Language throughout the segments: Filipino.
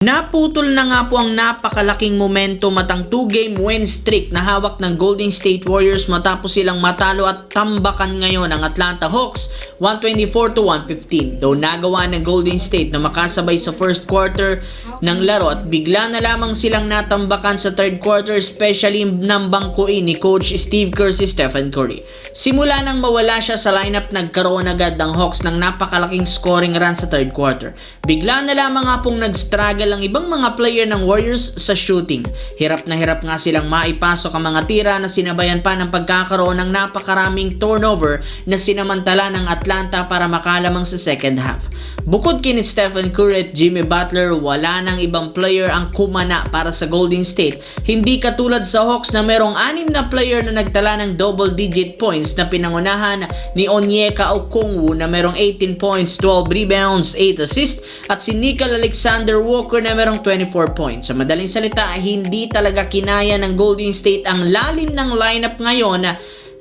Naputol na nga po ang napakalaking momentum at ang 2-game win streak na hawak ng Golden State Warriors matapos silang matalo at tambakan ngayon ang Atlanta Hawks 124-115. Though nagawa ng Golden State na makasabay sa first quarter ng laro at bigla na lamang silang natambakan sa third quarter, especially nang bangkuin ni Coach Steve Kerr si Stephen Curry. Simula nang mawala siya sa lineup, nagkaroon agad ng Hawks ng napakalaking scoring run sa third quarter. Bigla na lamang nga pong nag-struggle ang ibang mga player ng Warriors sa shooting. Hirap na hirap nga silang maipasok ang mga tira na sinabayan pa ng pagkakaroon ng napakaraming turnover na sinamantala ng Atlanta para makalamang sa second half. Bukod kini Stephen Curry at Jimmy Butler, wala nang ibang player ang kumana para sa Golden State. Hindi katulad sa Hawks na merong 6 na player na nagtala ng double-digit points na pinangunahan ni Onyeka Okongwu na merong 18 points, 12 rebounds, 8 assists at si Nickeil Alexander-Walker na merong 24 points. Sa madaling salita, hindi talaga kinaya ng Golden State ang lalim ng lineup ngayon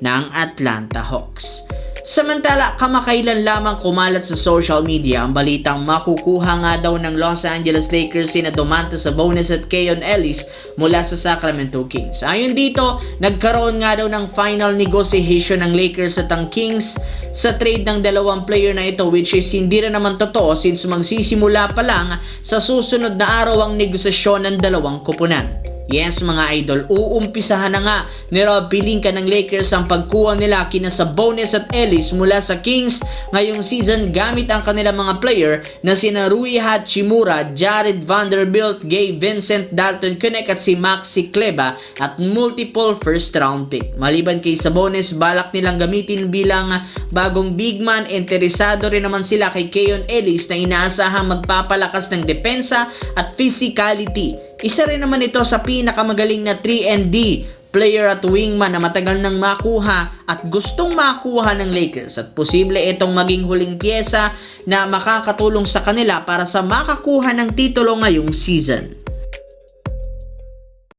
ng Atlanta Hawks. Samantala, kamakailan lamang kumalat sa social media ang balitang makukuha nga daw ng Los Angeles Lakers sina Domantas Sabonis at Keyon Ellis mula sa Sacramento Kings. Ayon dito, nagkaroon nga daw ng final negotiation ng Lakers at ang Kings sa trade ng dalawang player na ito, which is hindi rin naman totoo since magsisimula pa lang sa susunod na araw ang negosasyon ng dalawang koponan. Yes mga idol, uumpisahan na nga ni Rob Pelinka ng Lakers ang pagkuha nila kina Sabonis at Ellis mula sa Kings ngayong season gamit ang kanilang mga player na sina Rui Hachimura, Jared Vanderbilt, Gabe Vincent, Dalton Keunig at si Maxi Kleber at multiple first round pick. Maliban kay Sabonis, balak nilang gamitin bilang bagong big man. Interesado rin naman sila kay Keyon Ellis na inaasahang magpapalakas ng depensa at physicality. Isa rin naman ito sa pinakamagaling na 3-and-D player at wingman na matagal nang makuha at gustong makuha ng Lakers, at posible itong maging huling pyesa na makakatulong sa kanila para sa makakuha ng titulo ngayong season.